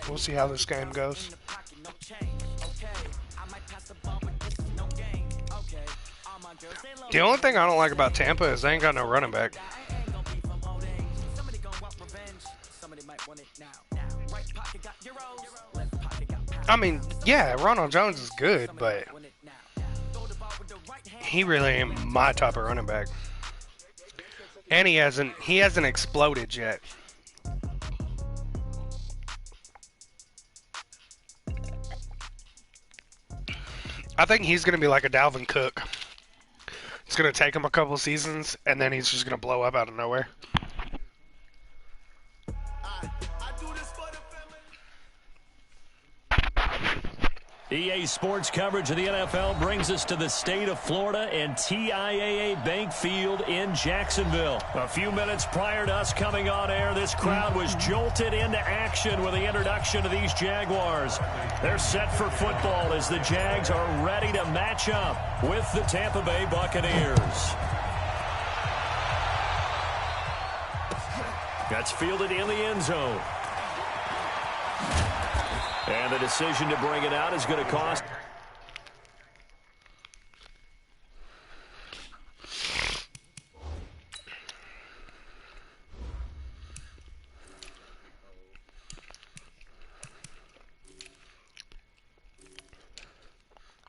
We'll see how this game goes. The only thing I don't like about Tampa is they ain't got no running back. I mean, yeah, Ronald Jones is good, but he really ain't my type of running back. And he hasn't exploded yet. I think he's going to be like a Dalvin Cook. It's going to take him a couple seasons, and then he's just going to blow up out of nowhere. EA Sports coverage of the NFL brings us to the state of Florida and TIAA Bank Field in Jacksonville. A few minutes prior to us coming on air, this crowd was jolted into action with the introduction of these Jaguars. They're set for football as the Jags are ready to match up with the Tampa Bay Buccaneers. That's fielded in the end zone. And the decision to bring it out is going to cost.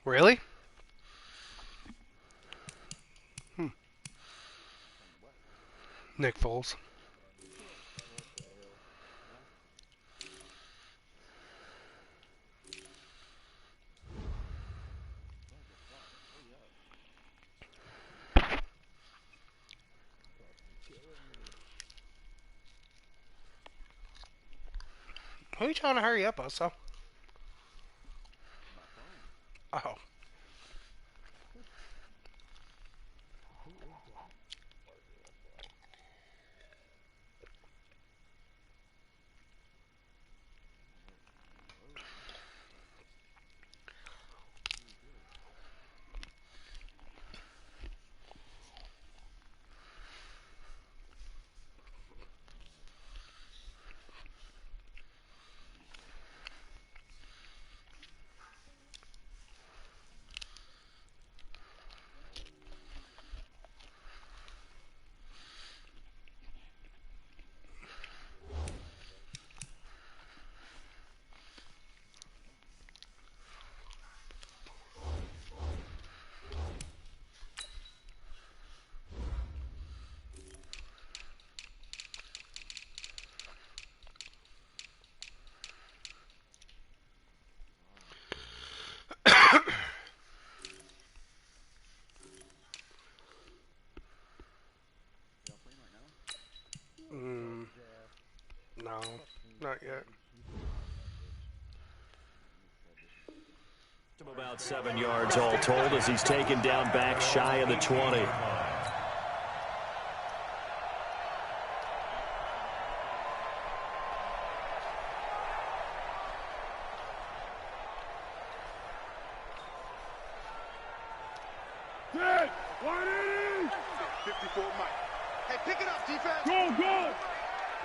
Really? Nick Foles. Who are you trying to hurry up, Oso? Oh. No, not yet. About 7 yards all told as he's taken down back shy of the 20. Dead! 180! 54 Mike. Hey, pick it up, defense! Go, go!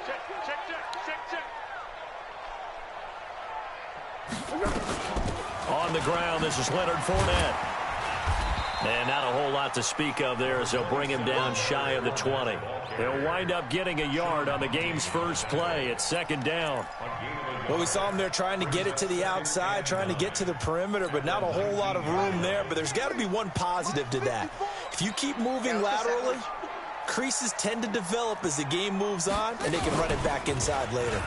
Check, check, check, check, check. On the ground, this is Leonard Fournette. And not a whole lot to speak of there as they'll bring him down shy of the 20. They'll wind up getting a yard on the game's first play. It's second down. Well, we saw him there trying to get it to the outside, trying to get to the perimeter, but not a whole lot of room there. But there's got to be one positive to that. If you keep moving laterally, creases tend to develop as the game moves on, and they can run it back inside later.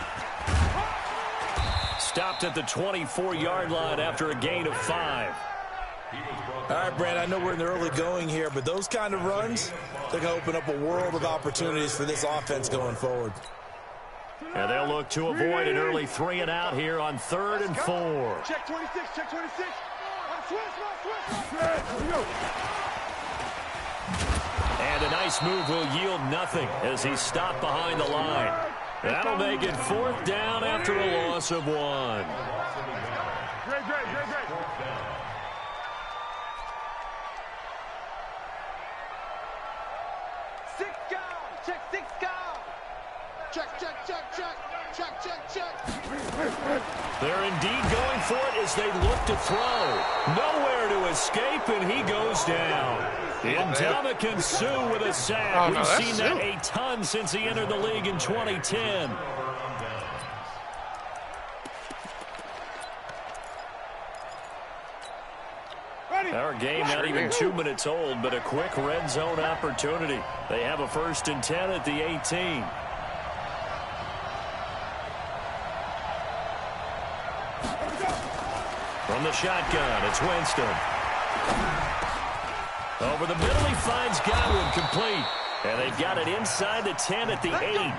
Stopped at the 24-yard line after a gain of 5. All right, Brad, I know we're in the early going here, but those kind of runs, they're going to open up a world of opportunities for this offense going forward. And they'll look to avoid an early 3 and out here on 3rd and 4. Check 26, check 26. Switch. And a nice move will yield nothing as he's stopped behind the line. That'll make it 4th down after a loss of 1. Great. check, 6 go. Check, check, check, check. Check, check, check. They're indeed going for it as they look to throw. Nowhere to escape, and he goes down. Ndamukong Suh with a sack. We've seen that a ton since he entered the league in 2010. Our game not even 2 minutes old, but a quick red zone opportunity. They have a 1st and 10 at the 18. From the shotgun, it's Winston. Over the middle, he finds Godwin, complete. And they've got it inside the 10 at the 8.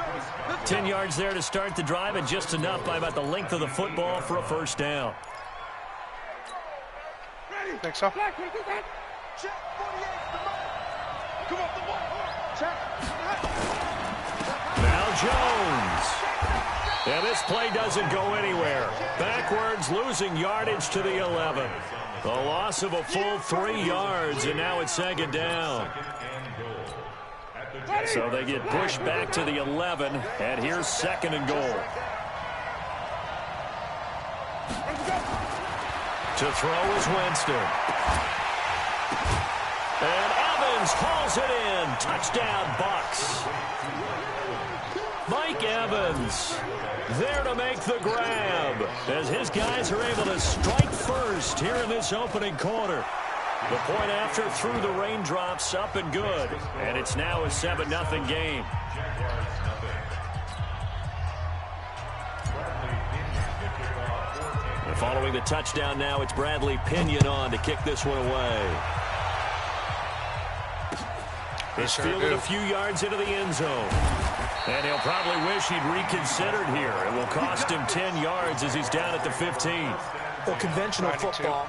10 yards there to start the drive, and just enough by about the length of the football for a 1st down. Think so? Now Jones. And this play doesn't go anywhere. Backwards, losing yardage to the 11. A loss of a full 3 yards, and now it's 2nd down. So they get pushed back to the 11, and here's 2nd and goal. To throw is Winston. And Evans hauls it in. Touchdown, Bucks. Mike Evans there to make the grab as his guys are able to strike first here in this opening quarter. The point after through the raindrops, up and good. And it's now a 7-0 game. And following the touchdown now, it's Bradley Pinion on to kick this one away. He's fielded a few yards into the end zone. And he'll probably wish he'd reconsidered here. It will cost him 10 yards as he's down at the 15. Well, conventional football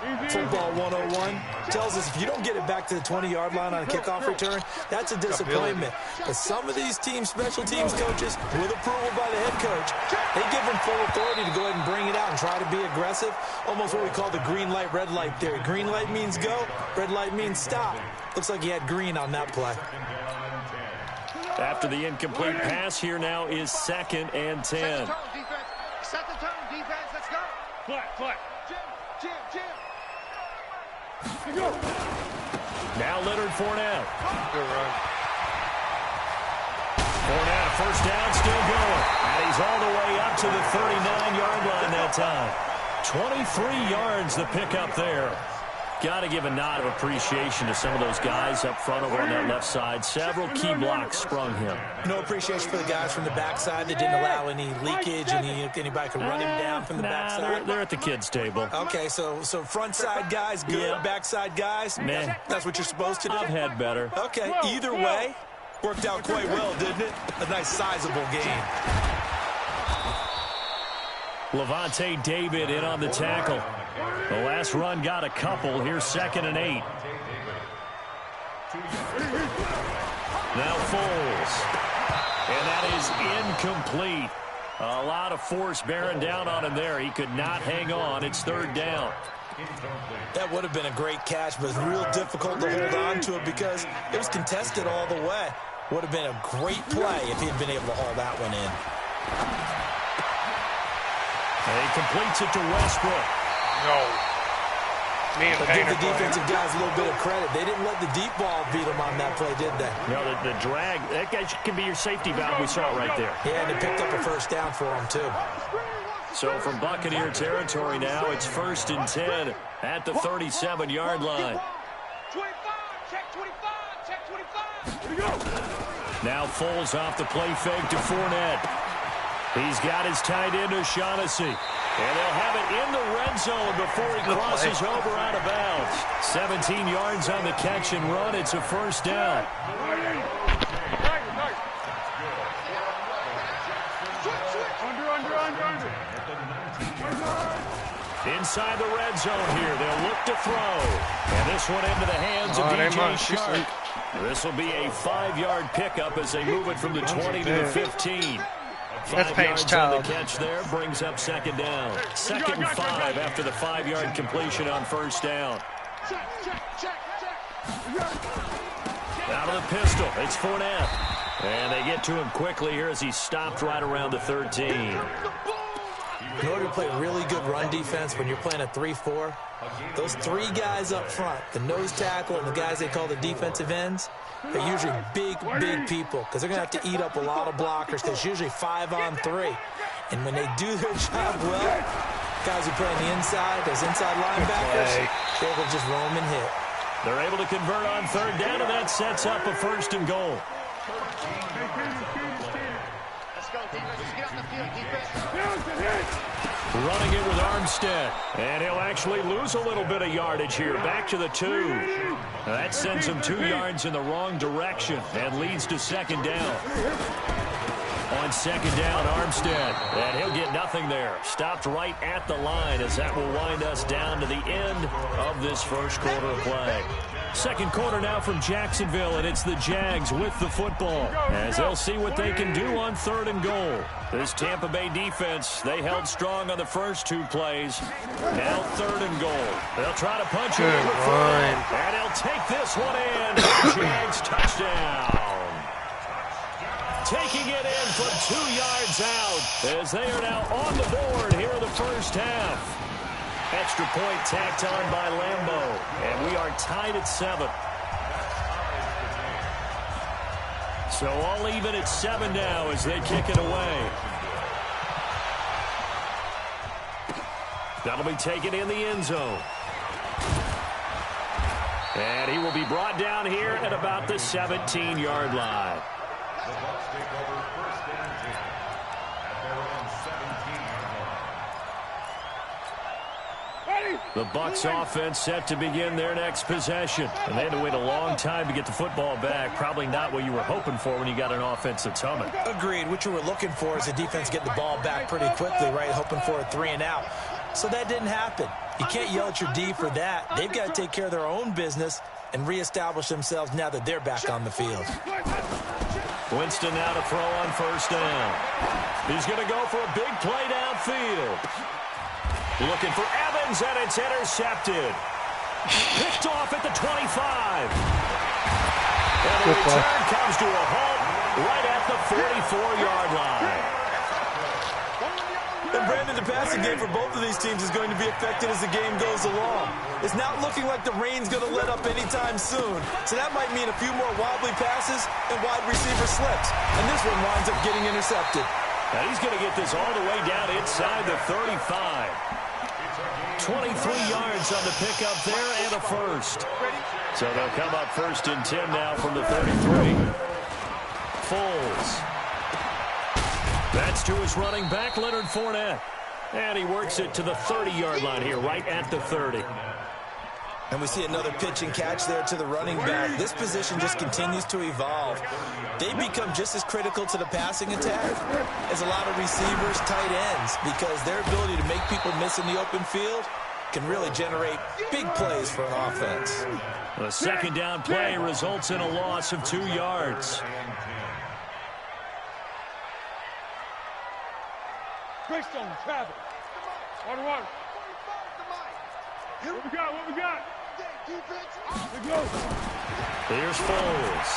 101, tells us if you don't get it back to the 20-yard line on a kickoff return, that's a disappointment. But some of these teams, special teams coaches, with approval by the head coach, they give them full authority to go ahead and bring it out and try to be aggressive. Almost what we call the green light, red light theory. Green light means go, red light means stop. Looks like he had green on that play. After the incomplete pass, here now is 2nd and 10. Set the tone, defense. Let's go. Flat. Jim. Now Leonard Fournette. Good run. Fournette, 1st down, still going. And he's all the way up to the 39-yard line that time. 23 yards the pickup there. Got to give a nod of appreciation to some of those guys up front over on that left side. Several key blocks sprung him. No appreciation for the guys from the backside that didn't allow any leakage, anybody could run him down from the backside. They're at the kids' table. Okay, so front side guys, good. Yeah. Backside guys, Meh. That's what you're supposed to do? I've had better. Okay, either way, worked out quite well, didn't it? A nice sizable game. Levante David in on the tackle. The last run got a couple. Here's 2nd and 8. Now Foles. And that is incomplete. A lot of force bearing down on him there. He could not hang on. It's 3rd down. That would have been a great catch, but it's real difficult to hold on to it because it was contested all the way. Would have been a great play if he had been able to haul that one in. And he completes it to Westbrook. No. But give the defensive guys a little bit of credit. They didn't let the deep ball beat them on that play, did they? No, the drag, that guy can be your safety valve. We saw it right there. Yeah, and they picked up a 1st down for him, too. So from Buccaneer territory now, it's 1st and 10 at the 37-yard line. 25, check 25. Now Foles off the play fake to Fournette. He's got his tight end O'Shaughnessy. And they'll have it in the red zone before he crosses over out of bounds. 17 yards on the catch and run. It's a 1st down. Inside the red zone here. They'll look to throw. And this one into the hands of DJ Shark. This will be a 5-yard pickup as they move it from the 20 to the 15. 5 yards on the catch there brings up 2nd down. 2nd and 5 after the 5-yard completion on 1st down. Out of the pistol, it's Fournette. And they get to him quickly here as he stopped right around the 13. In order to play really good run defense when you're playing a 3-4, those three guys up front, the nose tackle and the guys they call the defensive ends, they're usually big people because they're going to have to eat up a lot of blockers because it's usually 5-on-3. And when they do their job well, guys who play on the inside, those inside linebackers, they will just roam and hit. They're able to convert on third down, and that sets up a 1st and goal. Let's go, defense. Let's get on the field, defense. Running it with Armstead. And he'll actually lose a little bit of yardage here. Back to the 2. That sends him 2 yards in the wrong direction and leads to 2nd down. On 2nd down, Armstead. And he'll get nothing there. Stopped right at the line as that will wind us down to the end of this first quarter of play. Second quarter now from Jacksonville, and it's the Jags with the football as they'll see what they can do on 3rd and goal. This Tampa Bay defense, they held strong on the first 2 plays. Now 3rd and goal. They'll try to punch it in the front, and he'll take this one in. Jags touchdown. Taking it in from 2 yards out as they are now on the board here in the first half. Extra point tacked on by Lambeau, and we are tied at 7. So all even at 7 now as they kick it away. That'll be taken in the end zone. And he will be brought down here at about the 17-yard line. The Bucs offense set to begin their next possession. And they had to wait a long time to get the football back. Probably not what you were hoping for when you got an offense that's humming. Agreed. What you were looking for is the defense getting the ball back pretty quickly, right? Hoping for a 3 and out. So that didn't happen. You can't yell at your D for that. They've got to take care of their own business and reestablish themselves now that they're back on the field. Winston now to throw on 1st down. He's going to go for a big play downfield. Looking for Evans, and it's intercepted. Picked off at the 25. And the return comes to a halt right at the 44-yard line. And Brandon, the passing game for both of these teams is going to be affected as the game goes along. It's not looking like the rain's going to let up anytime soon. So that might mean a few more wobbly passes and wide receiver slips. And this one winds up getting intercepted. Now he's going to get this all the way down inside the 35. 23 yards on the pickup there and a 1st. So they'll come up 1st and 10 now from the 33. Foles. That's to his running back, Leonard Fournette. And he works it to the 30-yard line here, right at the 30. And we see another pitch and catch there to the running back. This position just continues to evolve. They become just as critical to the passing attack as a lot of receivers, tight ends, because their ability to make people miss in the open field can really generate big plays for an offense. The 2nd down play results in a loss of 2 yards. Greystone, Travis. Water. What we got? Let's go. Here's Foles.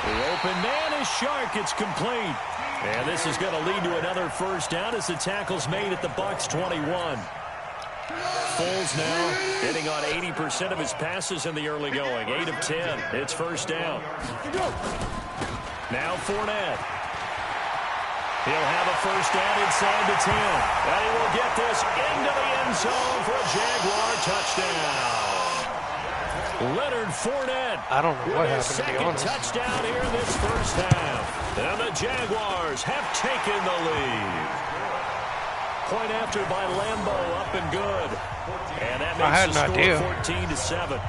The open man is Shark. It's complete. And this is going to lead to another 1st down as the tackle's made at the Bucs 21. Foles now hitting on 80% of his passes in the early going. 8 of 10. It's 1st down. Now Fournette. He'll have a 1st down inside the 10. And he will get this into the end zone for a Jaguar touchdown. Leonard Fournette. I don't know what happened, to be Second honest. touchdown here in this first half. And the Jaguars have taken the lead. Point after by Lambeau, up and good. And that makes the score 14-7.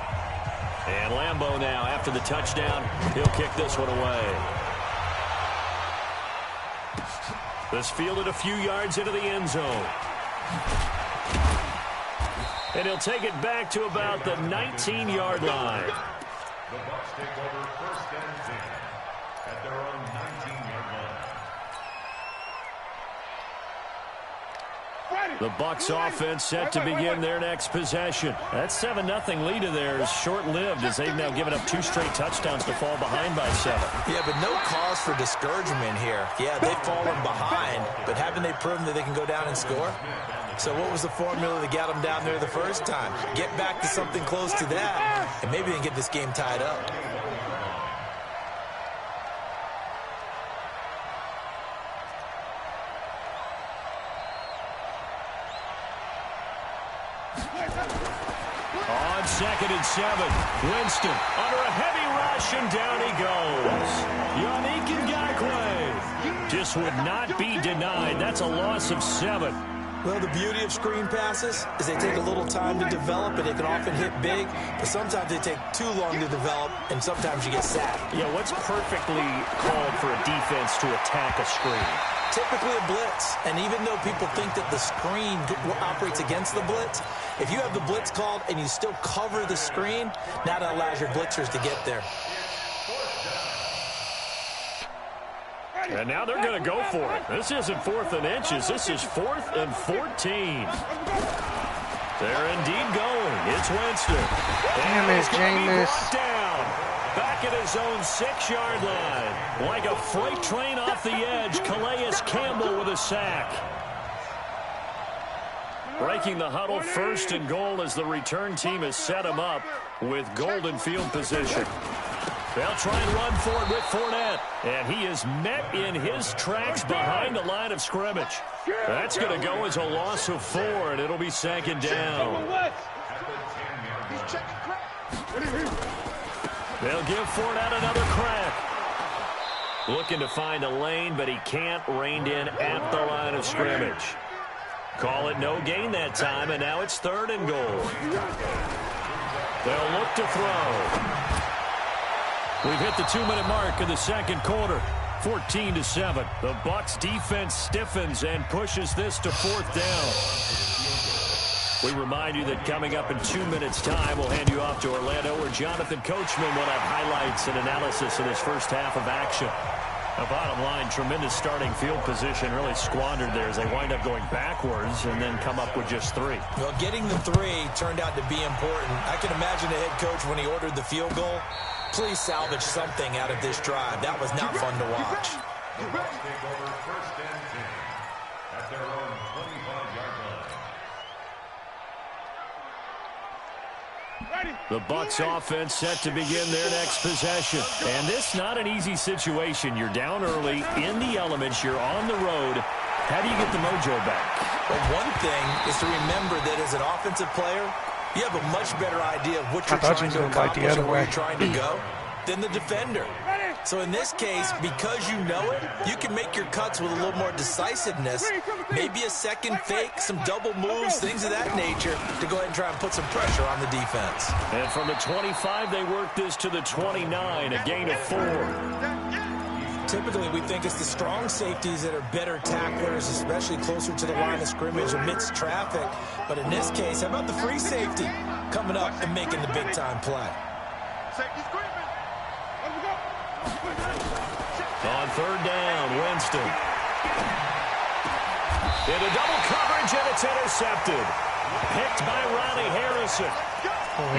And Lambeau now, after the touchdown, he'll kick this one away. This fielded a few yards into the end zone. And he'll take it back to about the 19-yard line. The Bucs take over 1st and 10 at their own 19-yard line. The Bucs offense set to begin their next possession. That 7-0 lead of theirs short-lived as they've now given up 2 straight touchdowns to fall behind by 7. Yeah, but no cause for discouragement here. Yeah, they've fallen behind, but haven't they proven that they can go down and score? So what was the formula that got them down there the first time? Get back to something close to that, and maybe they can get this game tied up. On 2nd and 7, Winston under a heavy rush, and down he goes. Yannick Ngakoue just would not be denied. That's a loss of 7. Well, the beauty of screen passes is they take a little time to develop, and they can often hit big, but sometimes they take too long to develop, and sometimes you get sacked. Yeah, what's perfectly called for a defense to attack a screen? Typically a blitz, and even though people think that the screen operates against the blitz, if you have the blitz called and you still cover the screen, now that allows your blitzers to get there. And now they're going to go for it. This isn't 4th and inches. This is 4th and 14. They're indeed going. It's Winston. Damn it, Jameis. Down. Back at his own 6-yard line. Like a freight train off the edge, Calais Campbell with a sack. Breaking the huddle, 1st and goal as the return team has set him up with golden field position. They'll try and run for it with Fournette. And he is met in his tracks behind the line of scrimmage. That's going to go as a loss of 4, and it'll be 2nd down. They'll give Fournette another crack. Looking to find a lane, but he can't. Reined in at the line of scrimmage. Call it no gain that time, and now it's 3rd and goal. They'll look to throw. We've hit the 2-minute mark of the 2nd quarter. 14-7. The Bucs defense stiffens and pushes this to 4th down. We remind you that coming up in 2 minutes' time, we'll hand you off to Orlando, where Jonathan Coachman will have highlights and analysis of this first half of action. The bottom line, tremendous starting field position, really squandered there as they wind up going backwards and then come up with just 3. Well, getting the 3 turned out to be important. I can imagine the head coach when he ordered the field goal. Please salvage something out of this drive. That was not fun to watch. The Bucs take over 1st and 10 at their own 25-yard line. The Bucs offense set to begin their next possession. And this not an easy situation. You're down early, in the elements, you're on the road. How do you get the mojo back? Well, one thing is to remember that as an offensive player, you have a much better idea of what you're trying to accomplish and where you're trying to go than the defender. So in this case, because you know it, you can make your cuts with a little more decisiveness, maybe a second fake, some double moves, things of that nature, to go ahead and try and put some pressure on the defense. And from the 25, they work this to the 29, a gain of 4. Typically, we think it's the strong safeties that are better tacklers, especially closer to the line of scrimmage amidst traffic. But in this case, how about the free safety coming up and making the big-time play? On 3rd down, Winston. Into double coverage, and it's intercepted. Picked by Ronnie Harrison.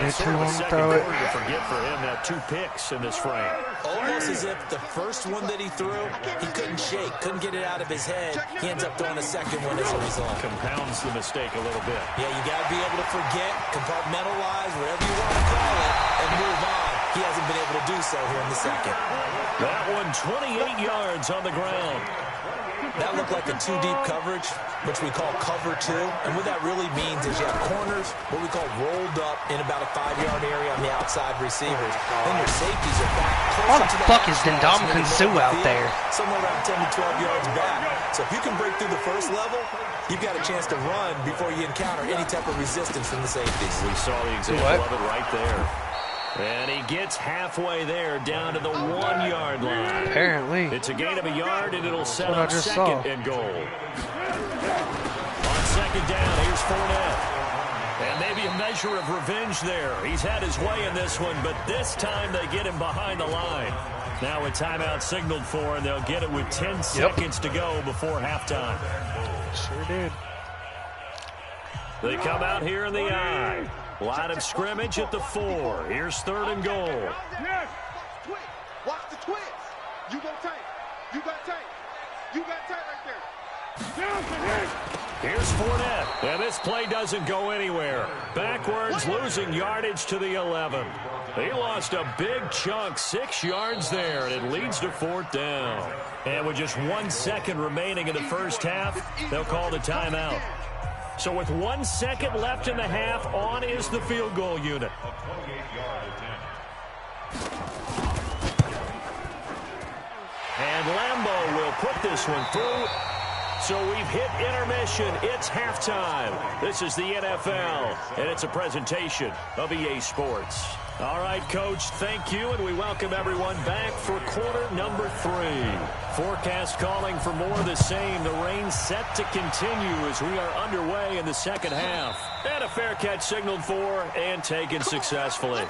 It's too long to throw it. To forget for him now 2 picks in this frame. Almost as if the first one that he threw, he couldn't shake, couldn't get it out of his head. He ends up throwing a second one as a result. Compounds the mistake a little bit. Yeah, you got to be able to forget, compartmentalize, whatever you want to call it, and move on. He hasn't been able to do so here in the second. That one 28 yards on the ground. That looked like a 2-deep coverage, which we call cover 2. And what that really means is you have corners, what we call rolled up in about a 5-yard area on the outside receivers. Then your safeties are back How closer the to the fuck is line, Ndamukong Suh out there? somewhere around 10 to 12 yards back. So if you can break through the first level, you've got a chance to run before you encounter any type of resistance from the safeties. We saw the example of it right there. And he gets halfway there, down to the 1-yard line. Apparently. It's a gain of a yard, and it'll set That's what up I just 2nd saw. and goal. On 2nd down, here's Fournette. And maybe a measure of revenge there. He's had his way in this one, but this time they get him behind the line. Now a timeout signaled for, and they'll get it with 10 seconds to go before halftime. Sure did. They come out here in the I. Line of scrimmage at the 4. Here's 3rd and goal. Yes. Watch the twist. You go tight. You got tight. You got tight right there. Here's Fournette, and this play doesn't go anywhere. Backwards, losing yardage to the 11. He lost a big chunk, 6 yards there, and it leads to 4th down. And with just 1 second remaining in the first half, they'll call the timeout. So with 1 second left in the half, on is the field goal unit. And Lambeau will put this one through. So we've hit intermission. It's halftime. This is the NFL, and it's a presentation of EA Sports. All right, Coach, thank you, and we welcome everyone back for quarter number 3. Forecast calling for more of the same. The rain set to continue as we are underway in the second half. And a fair catch signaled for and taken successfully.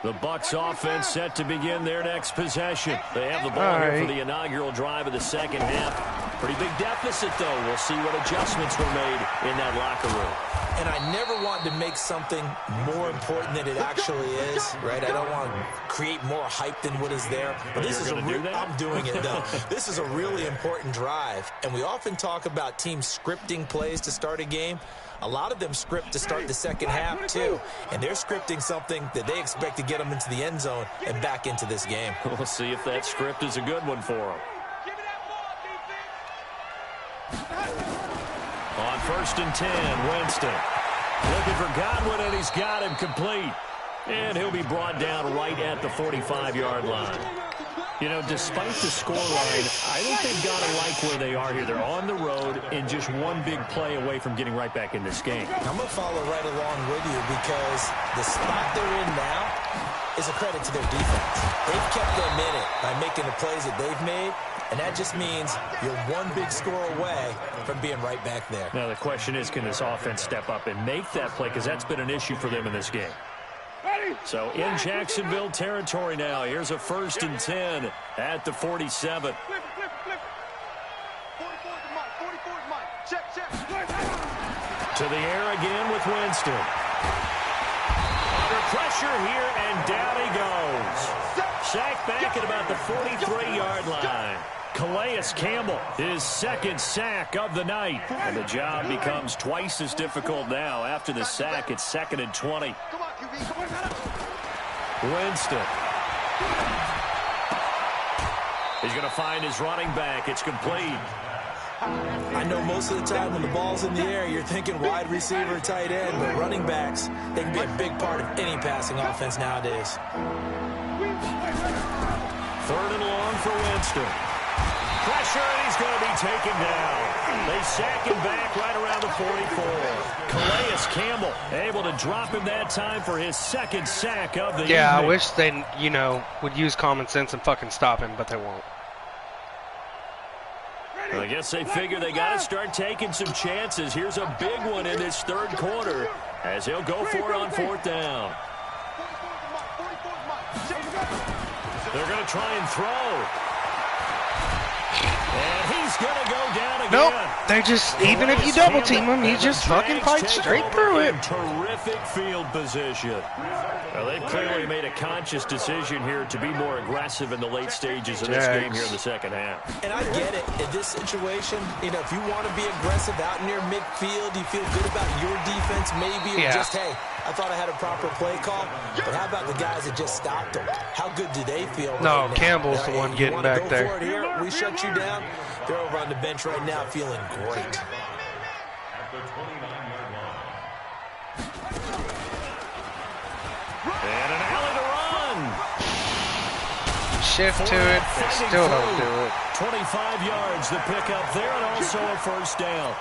The Bucs offense set to begin their next possession. They have the ball here for the inaugural drive of the second half. Pretty big deficit, though. We'll see what adjustments were made in that locker room. And I never want to make something more important than it actually is, right? I don't want to create more hype than what is there. But this is I'm doing it, though. This is a really important drive. And we often talk about teams scripting plays to start a game. A lot of them script to start the second half, too. And they're scripting something that they expect to get them into the end zone and back into this game. We'll see if that script is a good one for them. On 1st and 10, Winston. Looking for Godwin, and he's got him complete. And he'll be brought down right at the 45-yard line. You know, despite the scoreline, I think they've got to like where they are here. They're on the road and just one big play away from getting right back in this game. I'm going to follow right along with you because the spot they're in now is a credit to their defense. They've kept them in it by making the plays that they've made, and that just means you're one big score away from being right back there. Now, the question is, can this offense step up and make that play? Because that's been an issue for them in this game. So in Jacksonville territory now. Here's a 1st and 10 at the 47. Flip. 44 is mine. 44 is mine. Check. To the air again with Winston. Under pressure here, and down he goes. Sacked back at about the 43-yard line. Calais Campbell, his 2nd sack of the night. And the job becomes twice as difficult now. After the sack, it's 2nd and 20. Come on, QB. Come on. Winston. He's going to find his running back. It's complete. I know most of the time when the ball's in the air, you're thinking wide receiver, tight end, but running backs, they can be a big part of any passing offense nowadays. 3rd and long for Winston. Pressure, and he's going to be taken down. They sack him back right around the 44. Calais Campbell able to drop him that time for his 2nd sack of the evening. I wish they, would use common sense and fucking stop him, but they won't. I guess they figure they got to start taking some chances. Here's a big one in this 3rd quarter as he'll go for it on 4th down. They're going to try and throw. And he's going to go down again. Nope. They just, even if you double team him, he just fucking fights straight through it. Terrific field position. Well, they've clearly made a conscious decision here to be more aggressive in the late stages of this game here in the second half. And I get it. In this situation, if you want to be aggressive out near midfield, you feel good about your defense maybe, or just, hey, I thought I had a proper play call. But how about the guys that just stopped them? How good do they feel right now? Campbell's the one getting back there. For it here, we shut you down. They're over on the bench right now feeling great. At the 29-yard line. And an alley to run. Shift to it. They still don't do it. 25 yards the pickup there, and also a 1st down.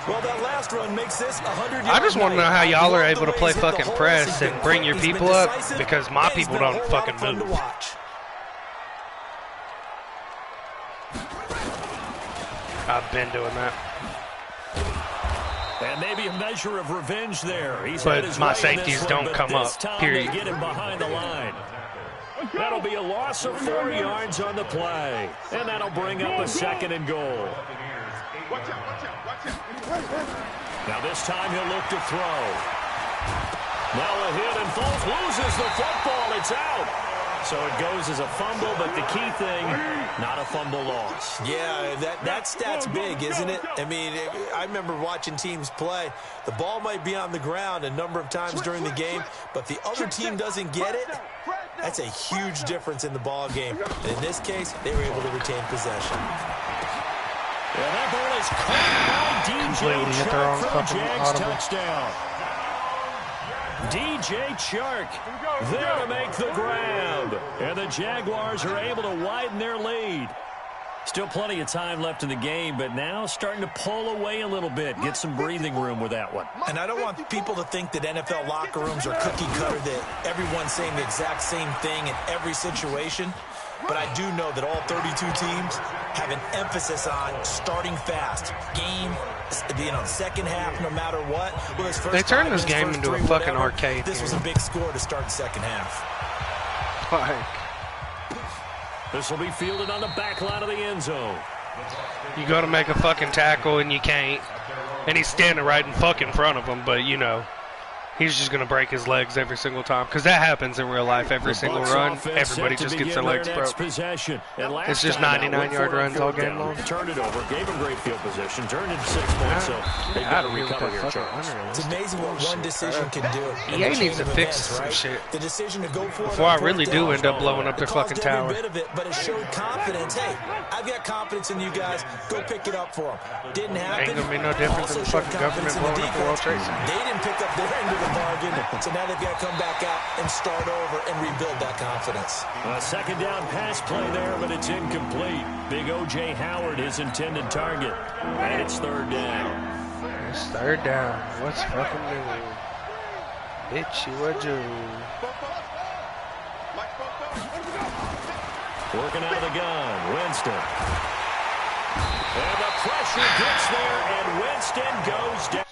Well, that last run makes this 100 yards. I just want to know how y'all are able to play fucking press and bring your people up, because my people don't fucking move. I've been doing that. And maybe a measure of revenge there. He's But had his my way in safeties this don't one, but come this up, time period. They get him behind the line. That'll be a loss of 4 yards on the play. And that'll bring up a 2nd and goal. Watch out, watch out, watch out. Now this time he'll look to throw. Now a hit and Foles loses the football. It's out. So it goes as a fumble, but the key thing, not a fumble loss. Yeah, that stat's big, isn't it? I mean, I remember watching teams play. The ball might be on the ground a number of times during the game, but if the other team doesn't get it, that's a huge difference in the ball game. And in this case, they were able to retain possession. And that ball is caught by Completely hit their own DJ Chark for the fucking Jags audible. touchdown. DJ Chark there to make the grab. And the Jaguars are able to widen their lead. Still plenty of time left in the game, but now starting to pull away a little bit. Get some breathing room with that one. And I don't want people to think that NFL locker rooms are cookie cutter, that everyone's saying the exact same thing in every situation. But I do know that all 32 teams have an emphasis on starting fast. Game, second half, no matter what. Well, this first They turned 5 this minutes, game first into a 3, fucking whatever, arcade. This was a big score to start the second half. Like, This will be fielded on the back line of the end zone. you go to make a fucking tackle and you can't. And he's standing right in fucking front of him, but you know, he's just going to break his legs every single time. Because that happens in real life. Every single run, everybody just gets their legs broke. It's just 99-yard runs all game long. Turned it over, gave him great field position, turned it 6 points, so they've got to recover here, Charles. It's amazing what one decision can do. EA needs to fix some shit The decision to go for it before I on really fourth do down, end up blowing up their it caused fucking tower. every bit of it, but it showed confidence. Hey, I've got confidence in you guys. Go pick it up for them. Didn't happen. Ain't gonna be no different than the Also showed fucking confidence government in the blowing up the World defense. Trade Center. They didn't pick up their end of the bargain, so now they've got to come back out and start over and rebuild that confidence. A second down pass play there, but it's incomplete. Big O.J. Howard, his intended target. And it's 3rd down. It's 3rd down. What's fucking doing? Bitch, you a Jew. Working out of the gun, Winston. And the pressure gets there, and Winston goes down.